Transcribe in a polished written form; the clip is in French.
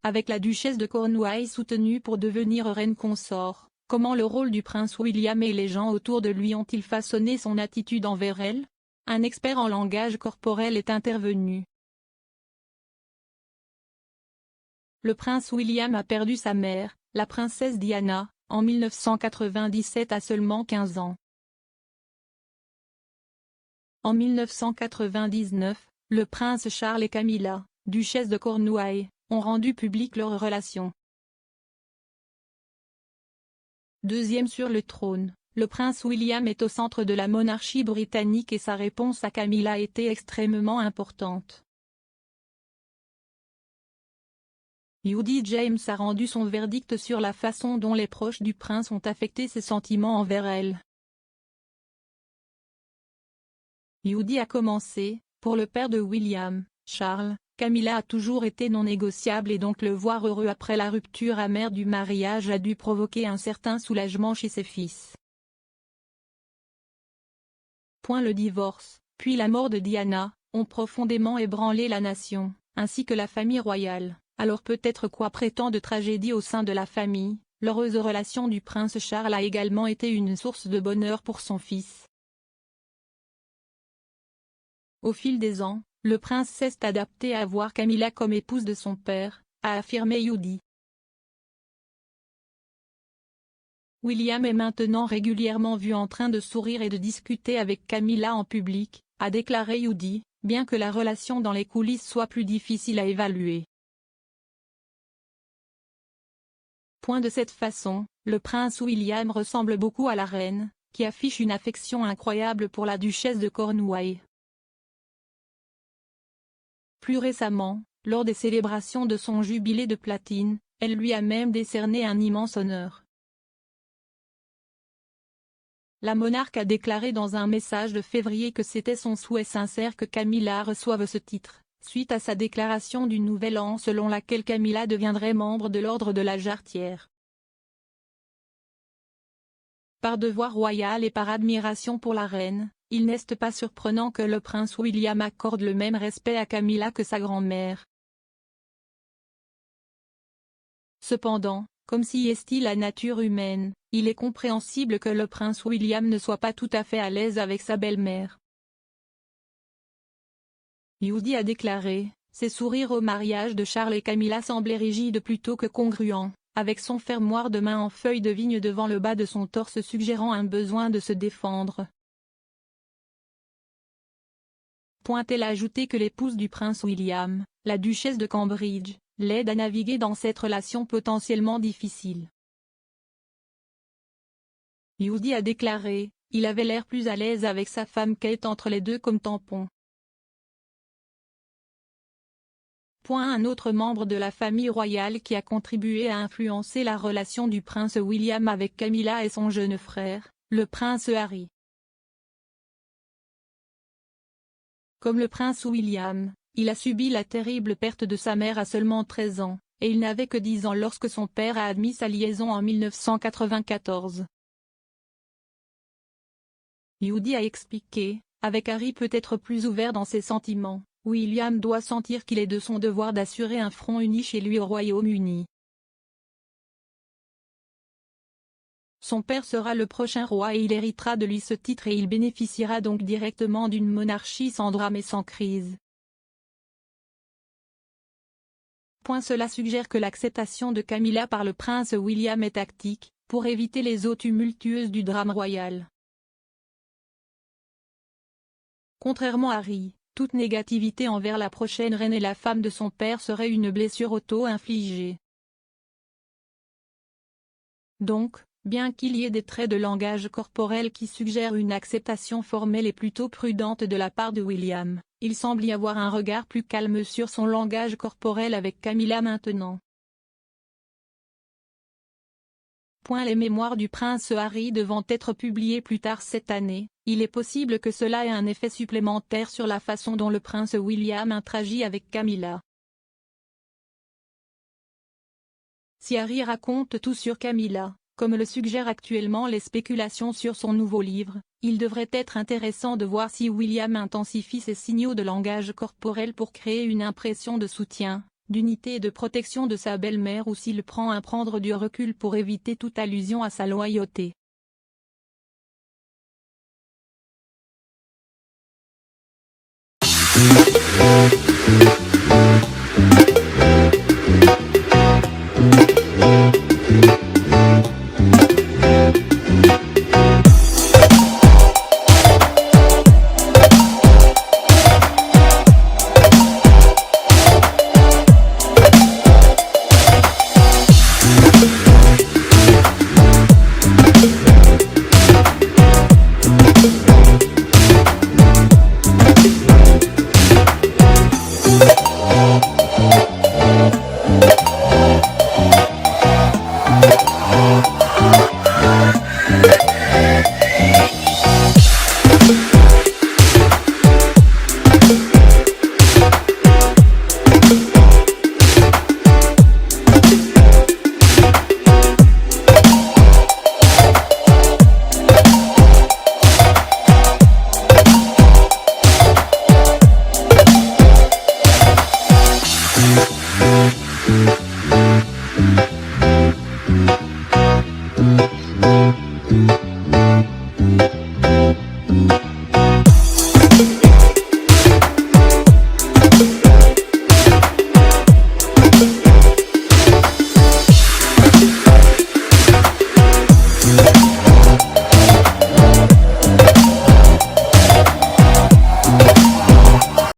avec la duchesse de Cornouailles soutenue pour devenir reine consort. Comment le rôle du prince William et les gens autour de lui ont-ils façonné son attitude envers elle? Un expert en langage corporel est intervenu. Le prince William a perdu sa mère, la princesse Diana, en 1997 à seulement 15 ans. En 1999, le prince Charles et Camilla, duchesse de Cornouailles, ont rendu publique leur relation. Deuxième sur le trône, le prince William est au centre de la monarchie britannique et sa réponse à Camilla a été extrêmement importante. Judy James a rendu son verdict sur la façon dont les proches du prince ont affecté ses sentiments envers elle. Judy a commencé, pour le père de William, Charles, Camilla a toujours été non négociable et donc le voir heureux après la rupture amère du mariage a dû provoquer un certain soulagement chez ses fils. Le divorce, puis la mort de Diana, ont profondément ébranlé la nation, ainsi que la famille royale. Alors peut-être quoi prétend de tragédie au sein de la famille, l'heureuse relation du prince Charles a également été une source de bonheur pour son fils. Au fil des ans, le prince s'est adapté à voir Camilla comme épouse de son père, a affirmé Judy. William est maintenant régulièrement vu en train de sourire et de discuter avec Camilla en public, a déclaré Judy, bien que la relation dans les coulisses soit plus difficile à évaluer. De cette façon, le prince William ressemble beaucoup à la reine, qui affiche une affection incroyable pour la duchesse de Cornouailles. Plus récemment, lors des célébrations de son jubilé de platine, elle lui a même décerné un immense honneur. La monarque a déclaré dans un message de février que c'était son souhait sincère que Camilla reçoive ce titre, suite à sa déclaration du Nouvel An selon laquelle Camilla deviendrait membre de l'ordre de la Jarretière. Par devoir royal et par admiration pour la reine, il n'est pas surprenant que le prince William accorde le même respect à Camilla que sa grand-mère. Cependant, comme si est la nature humaine, il est compréhensible que le prince William ne soit pas tout à fait à l'aise avec sa belle-mère. Judy a déclaré, ses sourires au mariage de Charles et Camilla semblaient rigides plutôt que congruents, avec son fermoir de main en feuille de vigne devant le bas de son torse suggérant un besoin de se défendre. Elle a ajouté que l'épouse du prince William, la duchesse de Cambridge, l'aide à naviguer dans cette relation potentiellement difficile. Judy a déclaré, il avait l'air plus à l'aise avec sa femme Kate entre les deux comme tampon. Un autre membre de la famille royale qui a contribué à influencer la relation du prince William avec Camilla et son jeune frère, le prince Harry. Comme le prince William, il a subi la terrible perte de sa mère à seulement 13 ans, et il n'avait que 10 ans lorsque son père a admis sa liaison en 1994. Judy a expliqué, avec Harry peut-être plus ouvert dans ses sentiments, William doit sentir qu'il est de son devoir d'assurer un front uni chez lui au Royaume-Uni. Son père sera le prochain roi et il héritera de lui ce titre et il bénéficiera donc directement d'une monarchie sans drame et sans crise. Cela suggère que l'acceptation de Camilla par le prince William est tactique, pour éviter les eaux tumultueuses du drame royal. Contrairement à Harry, toute négativité envers la prochaine reine et la femme de son père serait une blessure auto-infligée. Donc, bien qu'il y ait des traits de langage corporel qui suggèrent une acceptation formelle et plutôt prudente de la part de William, il semble y avoir un regard plus calme sur son langage corporel avec Camilla maintenant. Les mémoires du prince Harry devant être publiées plus tard cette année, il est possible que cela ait un effet supplémentaire sur la façon dont le prince William interagit avec Camilla. Si Harry raconte tout sur Camilla, comme le suggèrent actuellement les spéculations sur son nouveau livre, il devrait être intéressant de voir si William intensifie ses signaux de langage corporel pour créer une impression de soutien, d'unité et de protection de sa belle-mère ou s'il prend à prendre du recul pour éviter toute allusion à sa loyauté.